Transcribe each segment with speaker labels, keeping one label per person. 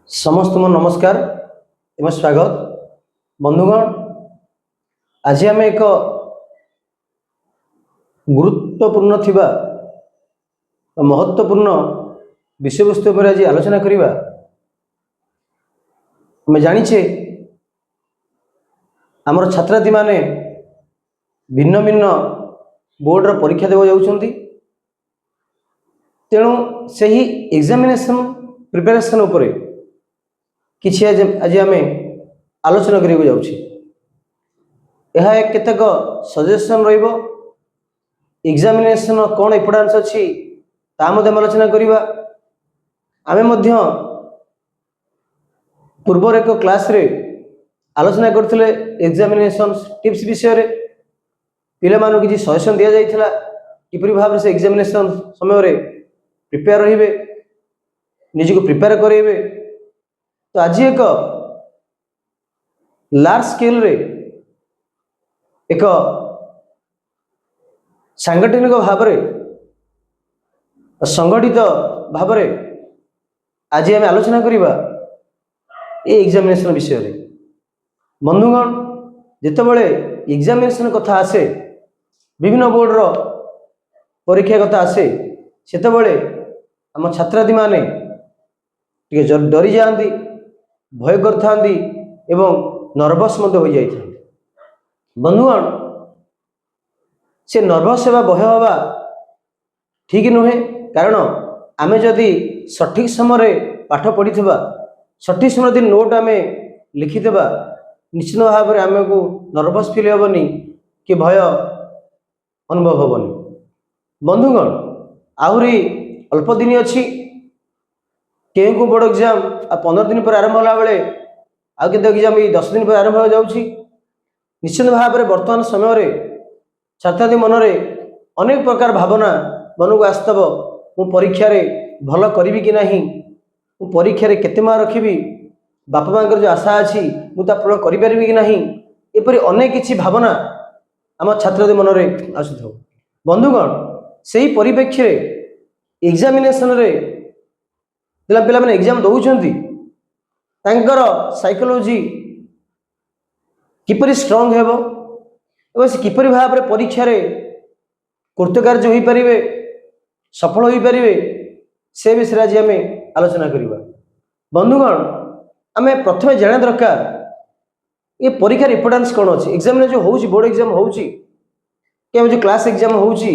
Speaker 1: समस्त नमस्कार एवं स्वागत बंधुगण। आज आम एक गुरुत्वपूर्ण थिबा महत्वपूर्ण विषय वस्तु पर आज आलोचना करिबा। मैं जानिछे आमर छात्रार्थी माने भिन्न भिन्न बोर्डर परीक्षा देवा जाउछंती, तेणु सही एग्जामिनेशन प्रिपरेशन उपरे किछि आज आम आलोचना करिबा जाउछि। यह एक केतक सजेशन रहिबो, एग्जामिनेशन कौन इम्पोर्टेंस अछि ता मध्ये आलोचना करिबा। आमे मध्य पूर्वर एक क्लास रे आलोचना करथिले एग्जामिनेशन टिप्स विषय रे। पिला मानु किछि सजेशन दिया जाइथिला किपरि भाव से एग्जामिनेशन समय रे प्रिपेयर रहिबे, निज को प्रिपेयर करेबे। तो आज एक लार्ज स्केल रे एक सांगठनिक भाव रे संगठित भाव रे आज आम आलोचना करिबा ए एग्जामिनेशन विषय रे। बंधुगण, जेतेबेले एग्जामिनेशन कथा आसे, विभिन्न बोर्ड रो परीक्षा कथा आसे, सेतेबेले आम छात्रार्थी माने टिके डरी जाती, भय करथांती एवं नर्वस मध्य हो जाइथांती। बंधुगण, से नर्वस हेबा भय हेबा ठीक नुहे, कारण आमे जदि सठिक समय पाठ पढ़िथिबा, सठिक समय दिन नोट आमे लिखिथिबा, निश्चित भाव में आमे को नर्वस फील हेबनी कि भय अनुभव हेबनी। बंधुगण, आहुरी अल्प दिन अछि, केहू को बोर्ड एग्जाम 15 दिन पर आरंभ होला बेले आउ केते एग्जाम 10 दिन पर आरंभ हो जाउछि। निश्चित भाव में वर्तमान समय रे छात्रार्थी मन रे अनेक प्रकार भावना मन को आस्तव, मु परीक्षा रे भल करिवि कि नाही, मु परीक्षा रे केते मार्क रखिबि, बापा मांकर जो आशा अछि मु ता पूर्ण करि परिबि कि नाही, एपरि अनेक किछि भावना आम छात्रार्थी मन रे आसुथौ। बंधुगण, सेही परिप्रेक्षी रे एग्जामिनेशन रे जिला पिला माने एग्जाम दउछंती, तांकर साइकोलॉजी किपरि स्ट्रांग हेबो एवं से किपरि भाव रे परीक्षा रे कृतकार्य होई परिबे, सफल होई परिबे, से विषय आज आमे आलोचना करिबा। बंधुगण, आमे प्रथमे जाना दरकार ये परीक्षा इंपोर्टेंस कोन अछि। एग्जाम जो होउची, बोर्ड एग्जाम होउची के जो क्लास एग्जाम होउची,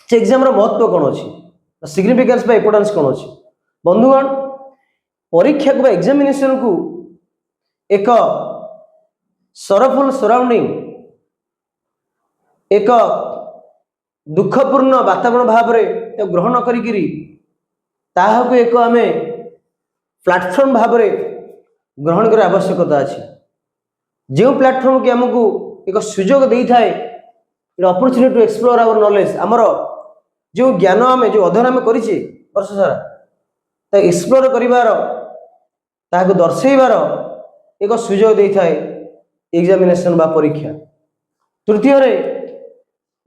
Speaker 1: से एग्जाम रो महत्व कोन अछि, सिग्निफिकेंस बा इंपोर्टेंस कोन अछि। बंधुगण, परीक्षा को एग्जामिनेशन को एक सरफुल सराउंडिंग, एक दुखपूर्ण वातावरण भाव में ग्रहण करी ताहा को एक आमे प्लेटफॉर्म भाव में ग्रहण कर आवश्यकता अछि। जो प्लेटफॉर्म के हमको एक सुजोग दे थाए, opportunity to explore our knowledge, आमर जो ज्ञान आमे जो अध्ययन आमे करिचे वर्ष सारा ता एक्सप्लोर करिवार, ताहाको दर्शेबार एक सुजोग दे थाए एग्जामिनेशन बा परीक्षा। तृतीय रे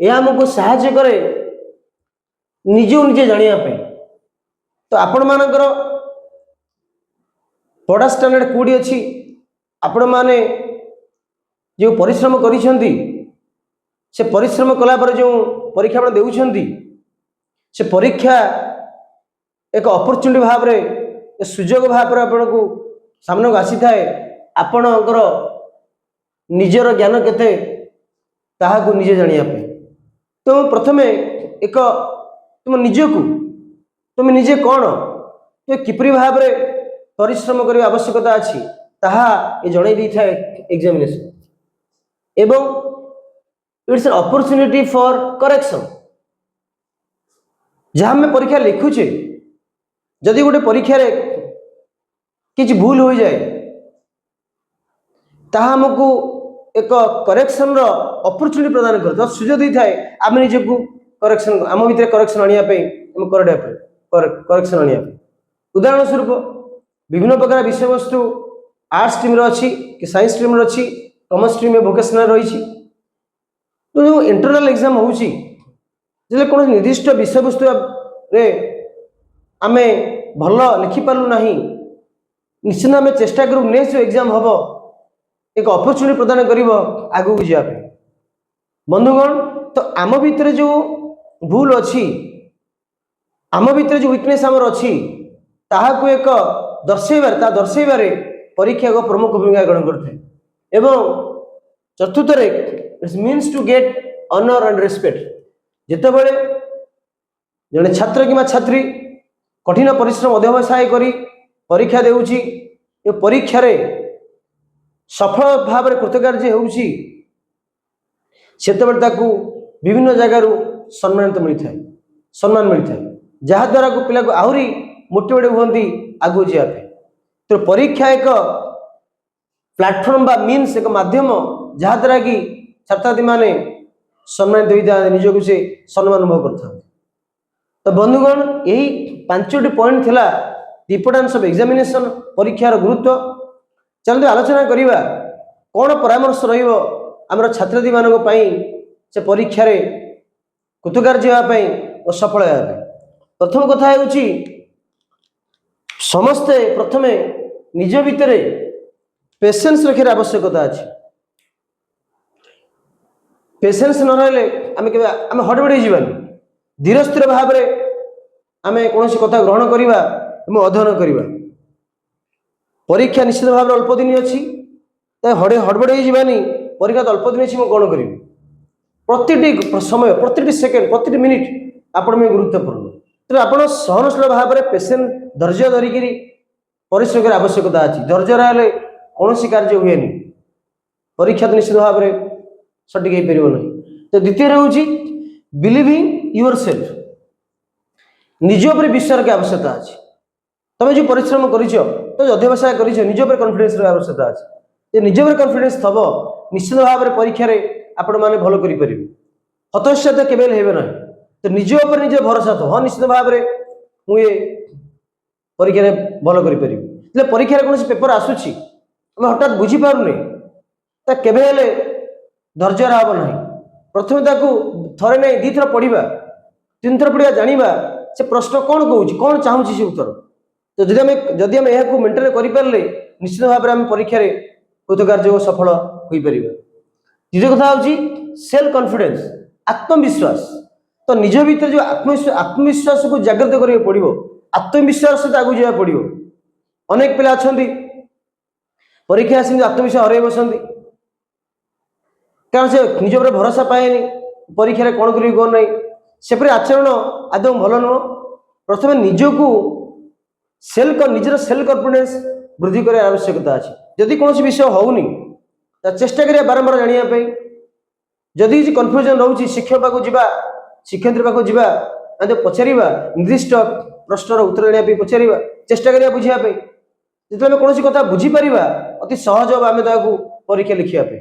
Speaker 1: यह हमको सहायता करे निजो निजे जानिया पे। तो आपण मानकर पढ़ा स्टैंडर्ड कोडी अछि, आपण माने जो परिश्रम करिसेंती, से परिश्रम कला पर जो परीक्षा आपण देउछंती, से परीक्षा एक अपॉर्चुनिटी भाव रे, सुजोग भाव रे आपण को सामने को आसी थाए। आपणकर निजर ज्ञान केते ताहा को निजे जानिया पे। तो प्रथमे एक तुम निजको तुम निजे कौन तो किपरि भाव रे परिश्रम करबा आवश्यकता अछि, ताहा ए जणै दै थाए एग्जामिनेशन। एवं it's an opportunity for correction. जहाँ में परीक्षा लिखुचे, जदि गोटे परीक्षा रे किछि भूल हो जाए, ताहा हमको एक करेक्शन रो अपॉर्चुनिटी प्रदान कर, तो सुजोग दै थाए आम निजे को करेक्शन, आम भीतर करेक्शन आनिया पे, हम करेक्शन आनिया पे। उदाहरण स्वरूप विभिन्न प्रकार विषय वस्तु आर्ट्स स्ट्रीम रो अछि कि साइंस स्ट्रीम रो अछि, कॉमर्स स्ट्रीम में वोकेशनल रही छी। तो जो इंटरनल एग्जाम होउची, जे कोन निर्दिष्ट विषय वस्तु रे आमे भल लिखि पारलु नाही, निश्चित आम चेष्टा करूँ नेक्स्ट जो एग्जाम हम एक अपरच्युनिटी प्रदान कर आगू जावाई। बंधुगण तो आम भितर जो भूल अच्छी आम भितर जो वीकनेस आमर अच्छी ताहाको एक दर्शेबारे परीक्षा एक प्रमुख भूमिका ग्रहण करते एवं चतुर्थ it's means to get honour and respect. जितेबाला जड़े छात्र कि छात्री कठिन परिश्रम अध्यवसाय करी परीक्षा देउची ए परीक्षा रे सफल भाव में कृतकार्य होउची सेतेबेले ताकू विभिन्न जगार सम्मानित मिलता है सम्मान मिलता है जहाद्वारा को पिला को आहरी मोटिवेट हुंती आगू जावाई। तो परीक्षा एक प्लाटफॉर्म बा मीन्स एक माध्यम जहाद्वारा कि छात्रार्थी माने सम्मानित होता निजक से सम्मान अनुभव करता। तो बंधुगण यही 5टी पॉइंट थिला इम्पोर्टेंस ऑफ एग्जामिनेशन परीक्षार गुरुत्व। चलते आलोचना करिबा कौन परामर्श रहिबो आमर छात्रार्थी मानक पई से परीक्षा रे कृतकार्य होगापी और सफल होगापी। प्रथम कथा होउची समस्ते प्रथमे निज भितर पेशेंस रखिर आवश्यकता अछि। पेशेंस न रहले आम हड़बड़ी जीवानी धीर स्थिर भाव में आम कौन कथा ग्रहण करवा अध्ययन करवा। परीक्षा निश्चित भाव अल्प दिन अच्छी हड़बड़ी जीवानी परीक्षा तो अल्प दिन अच्छी मुझे कौन करी प्रति समय प्रति सेकेंड प्रति मिनिट आपण में गुरुत्वपूर्ण। तो आप सहनशील भाव में पेशेंट धैर्य धरिकी परिश्रम कर आवश्यकता अच्छी। धैर्य रहा कौन कार्य हुए परीक्षा तो निश्चित भाव में सटिक हो पार ना। तो द्वितीय हूँ बिलीविंग योर सेल्फ निज पर विश्वास की आवश्यकता अच्छी। तुम जो परिश्रम कर अध्यवसाय कर निज पर कॉन्फिडेंस आवश्यकता अच्छी। निज पर कॉन्फिडेंस थब निश्चित भाव में परीक्षा आपण मैंने भल कर हतोत्साह तो केवल हेबे ना। तो निज उपर निज भरोसा थो हाँ निश्चित भाव में मुझे परीक्षा भल कर परीक्षा कौन पेपर आसूसी आम हठात बुझीपारे तो केवे धैर्य हम ना। प्रथम थरे नहीं दी थर पढ़ा 3 थर पढ़ा जाना से प्रश्न कौन कौन कौन चाहूँगी से उत्तर। तो जदि आम यह मेन्टेन करें निश्चित भाव में आम परीक्षा कृतकार्य सफल हो पार। द्वितीय कथा हूँ सेल्फ कॉन्फिडेंस आत्मविश्वास। तो निज भीतर जो आत्मविश्वास को जागृत करा पड़ो आत्मविश्वास सहित आगे जावा पड़ो। अनेक पिला अच्छा परीक्षा आस आत्मविश्वास हर बसती कारण से निज पर भरोसा पाएनि परीक्षा कौन करी कौन ना सेपरी आचरण आदौ भल नुह। प्रथम निजको निजर सेल्फ कॉन्फिडेंस वृद्धि कर आवश्यकता अच्छी। जदि कौन विषय होनी चेष्टा करिया बारंबार जानापी जदि किसी कन्फ्यूजन रोचे शिक्षक पाक जा शिक्षयित्री पाक जा पचार निर्दिष्ट प्रश्नर उत्तर जानापी पचार चेष्टा करिया बुझापी जो कौन कथा बुझीपर अति सहज हम आम परीक्षा लिखापी।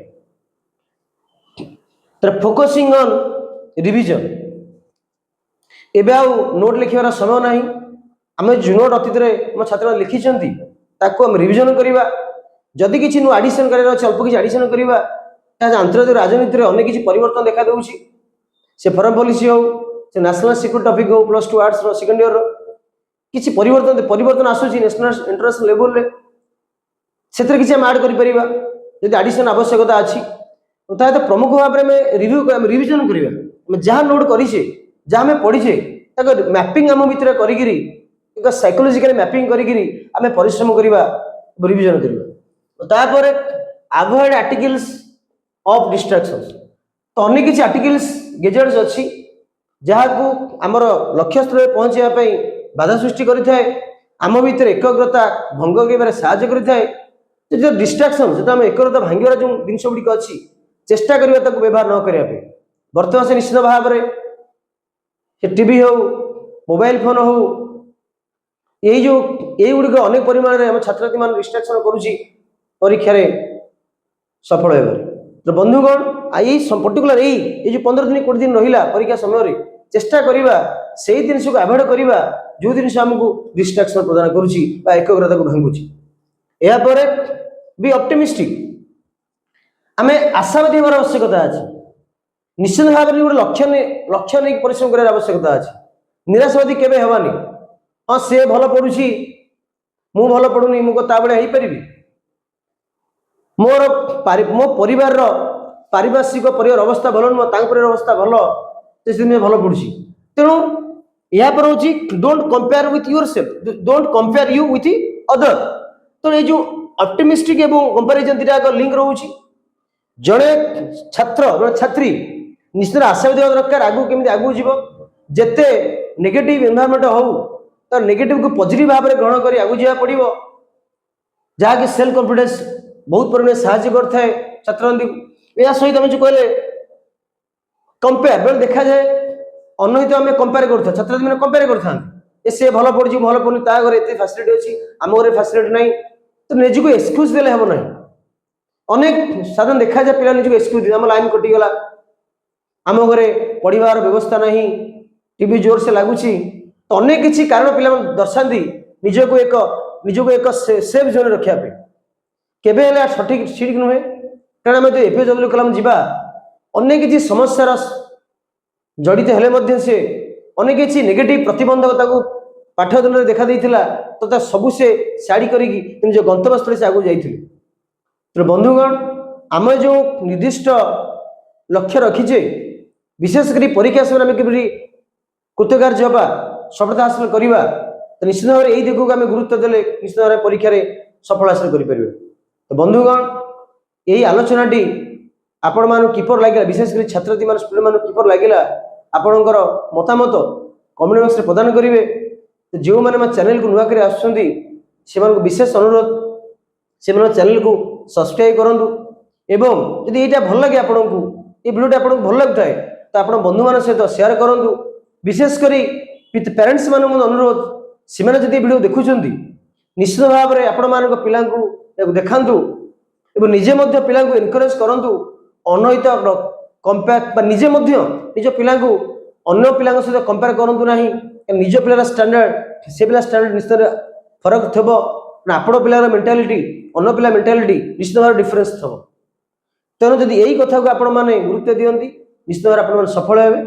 Speaker 1: फोकसिंग ऑन रिविजन एबे आउ नोट लिखार समय ना आम जो नोट अतीत में छात्र लिखिं ताकू रिविजन करवा। जदि किसी नु आडिशन कर अल्प किसी आडिशन करवा अंतर्जातीय राजनीति में अनेक किसी परिवर्तन देखा दूसरी से फॉरेन पॉलिसी हो से नेशनल सिक्योरिटी टॉपिक हो +2 आर्ट्स सेकेंड ईयर किसी परिवर्तन आसूसी नेशनल इंटरनेशनल लेवल रे से किसी आम ऐड कर आडिशन आवश्यकता अच्छी। तो प्रमुख भाव में रिविजन करवा जहाँ नोट करें जहाँ पढ़ीचे मैपिंग आम भितर कर साइकोलॉजिकल मैपिंग करें परिश्रम करवा रिविजन करवा। Avoid articles of distractions. तो अनेक किसी आर्टिकल्स गैजेट्स अच्छी जहाँ को आमर लक्ष्य स्थल पहुँचापी बाधा सृष्टि करें आम भितर एकाग्रता भंग कर साहय करें। जो डिस्ट्रैक्शन जो आम एकाग्रता भांगार जो जिनस गुड़िक अच्छी चेष्टा करवा व्यवहार न करने बर्तमान से निश्चित भाव में टीवी हो मोबाइल फोन हो यही गुड़िक अनेक परिमाण में आम छात्री मान डिस्ट्रैक्शन करुच्ची परीक्षा सफल हो। तो बंधुगण यही पर्टिकुलर यही जो 15 दिन 20 दिन रहा परीक्षा समय चेष्टा करवा से जिनस को अवॉइड करवा जो जिन आमको डिस्ट्रैक्शन प्रदान करुच्ची एकाग्रता को भांगुची। यापर बी ऑप्टिमिस्टिक आम आशावादी होवार आवश्यकता अच्छी। निश्चित भाव में गोटे लक्ष्य नहीं परिश्रम कर आवश्यकता अच्छी। निराशावादी केवे हवानी हाँ से भल पढ़ुची ମୁଁ ଭଲ ପଢୁନି ମୁଁ ତା ଭଳିଆ ହେଇପାରିବି? ମୋ ପରିବାର ପରିବାର ଅବସ୍ଥା ଭଲ ନୁହଁ, ତାଙ୍କ ପରିବାର ଅବସ୍ଥା ଭଲ, ସେ ଭଲ ପଡୁଛି। ତେଣୁ ଏହା पर ହଉଛି don't compare with yourself, don't compare you with other. ତେଣୁ ଏଇ ଯୋଉ ଅପ୍ଟିମିଷ୍ଟିକ ଏବଂ କମ୍ପାରିଜନ ଦିଟା ଯାକ ଲିଙ୍କ ରହୁଛି। ଜଣେ ଛାତ୍ର ଜଣେ ଛାତ୍ରୀ ନିଶ୍ଚିତ ଆଶାବାଦୀ ହେବା ଦରକାର ଆଗକୁ କେମିତି ଆଗକୁ ଯିବ। ଯେତେ ନେଗେଟିଭ ଏନଭାୟରନମେଣ୍ଟ ହଉ ତ ନେଗେଟିଭ କୁ ପଜିଟିଭ ଭାବରେ ଗ୍ରହଣ କରି ଆଗକୁ ଯିବାକୁ ପଡିବ, ଯାହାକି ସେଲ୍ଫ କନଫିଡେନ୍ସ ବହୁତ ପରିମାଣରେ ସାହାଯ୍ୟ କରିଥାଏ ଛାତ୍ରଛାତ୍ରୀଙ୍କୁ। ଏହା ସହିତ ଆମେ ଯୋଉ କହିଲେ କମ୍ପେୟାର, ବେଳେ ଦେଖାଯାଏ ଅନ୍ୟହିତ ଆମେ କମ୍ପେୟାର କରୁଥାଉ, ଛାତ୍ରଛାତ୍ରୀ ମାନେ କମ୍ପେୟାର କରିଥାନ୍ତି ସେ ଭଲ ପଢୁଛି ଭଲ ପଢୁନି, ତା ଘରେ ଏତେ ଫାସିଲିଟି ଅଛି ଆମ ଘରେ ଫାସିଲିଟି ନାହିଁ। ତ ନିଜକୁ ଏକ୍ସକ୍ୟୁଜ ଦେଲେ ହେବ ନାହିଁ। ଅନେକ ସାଧାରଣ ଦେଖାଯାଏ ପିଲା ନିଜକୁ ଏକ୍ସକ୍ୟୁଜ ଦିଅନ୍ତି, ଆମ ଲାଇନ କଟିଗଲା, ଆମ ଘରେ ପଢିବାର ବ୍ୟବସ୍ଥା ନାହିଁ, ଟିଭି ଜୋରସେ ଲାଗୁଛି, ତ ଅନେକ କିଛି କାରଣ ପିଲାମାନେ ଦର୍ଶାନ୍ତି ନିଜକୁ ଏକ ସେଫ୍ ଜୋନରେ ରଖିବା ପାଇଁ। କେବେ ହେଲେ ଠିକ ନୁହେଁ, କାରଣ ଆମେ ଯଦି APJ ଅବଦୁଲ କଲାମ ଯିବା ଅନେକ କିଛି ସମସ୍ୟାର ଜଡ଼ିତ ହେଲେ ମଧ୍ୟ ସେ ଅନେକ କିଛି ନେଗେଟିଭ ପ୍ରତିବନ୍ଧକତାକୁ ପାଠ ଦିନରେ ଦେଖା ଦେଇଥିଲା, ତ ତା ସବୁ ସେ ସାଇଡ କରିକି ନିଜ ଗନ୍ତବ୍ୟସ୍ଥଳୀ ସେ ଆଗକୁ ଯାଇଥିଲେ। ତେଣୁ ବନ୍ଧୁଗଣ, ଆମେ ଯେଉଁ ନିର୍ଦ୍ଦିଷ୍ଟ ଲକ୍ଷ୍ୟ ରଖିଛେ, ବିଶେଷ କରି ପରୀକ୍ଷା ସମୟରେ ଆମେ କିପରି କୃତକାର୍ଯ୍ୟ ହେବା, ସଫଳତା ହାସଲ କରିବା, ତ ନିଶ୍ଚିତ ଭାବରେ ଏଇ ଦିଗକୁ ଆମେ ଗୁରୁତ୍ୱ ଦେଲେ ନିଶ୍ଚିତ ଭାବରେ ପରୀକ୍ଷାରେ ସଫଳ ହାସଲ କରିପାରିବେ। ତ ବନ୍ଧୁଗଣ, ଏହି ଆଲୋଚନାଟି ଆପଣମାନଙ୍କୁ କିପରି ଲାଗିଲା, ବିଶେଷ କରି ଛାତ୍ରଛାତ୍ରୀ ମାନେ ଷ୍ଟୁଡେଣ୍ଟ ମାନଙ୍କୁ କିପରି ଲାଗିଲା, ଆପଣଙ୍କର ମତାମତ କମେଣ୍ଟ ବକ୍ସରେ ପ୍ରଦାନ କରିବେ। ଯେଉଁମାନେ ଆମ ଚ୍ୟାନେଲକୁ ନୂଆ କରି ଆସୁଛନ୍ତି ସେମାନଙ୍କୁ ବିଶେଷ ଅନୁରୋଧ, ସେମାନଙ୍କ ଚ୍ୟାନେଲକୁ ସବସ୍କ୍ରାଇବ କରନ୍ତୁ ଏବଂ ଯଦି ଏଇଟା ଭଲ ଲାଗେ ଆପଣଙ୍କୁ, এই ଭିଡ଼ିଓଟି ଆପଣଙ୍କୁ ଭଲ ଲାଗୁଥାଏ ତ ଆପଣ ବନ୍ଧୁମାନଙ୍କ ସହିତ ସେୟାର କରନ୍ତୁ। ବିଶେଷ କରି ପ୍ୟାରେଣ୍ଟସ୍ ମାନଙ୍କୁ ଅନୁରୋଧ, ସେମାନେ ଯଦି ଭିଡ଼ିଓ ଦେଖୁଛନ୍ତି ନିଶ୍ଚିତ ଭାବରେ ଆପଣମାନଙ୍କ ପିଲାଙ୍କୁ ଦେଖାନ୍ତୁ ଏବଂ ନିଜେ ମଧ୍ୟ ପିଲାଙ୍କୁ ଏନକରେଜ କରନ୍ତୁ। ଅନହିତ କମ୍ପେୟାର ବା ନିଜେ ମଧ୍ୟ ନିଜ ପିଲାଙ୍କୁ ଅନ୍ୟ ପିଲାଙ୍କ ସହିତ କମ୍ପେୟାର କରନ୍ତୁ ନାହିଁ। ନିଜ ପିଲାର ଷ୍ଟାଣ୍ଡାର୍ଡ ସେ ପିଲା ଷ୍ଟାଣ୍ଡାର୍ଡ ନିଶ୍ଚିତ ଫରକ ଥିବ, ଆପଣ ପିଲାର ମେଣ୍ଟାଲିଟି ଅନ୍ୟ ପିଲା ମେଣ୍ଟାଲିଟି ନିଶ୍ଚିତ ଭାବରେ ଡିଫରେନ୍ସ ଥିବ। ତେଣୁ ଯଦି ଏଇ କଥାକୁ ଆପଣମାନେ ଗୁରୁତ୍ୱ ଦିଅନ୍ତି ନିଶ୍ଚିତ ଭାବରେ ଆପଣମାନେ ସଫଳ ହେବେ।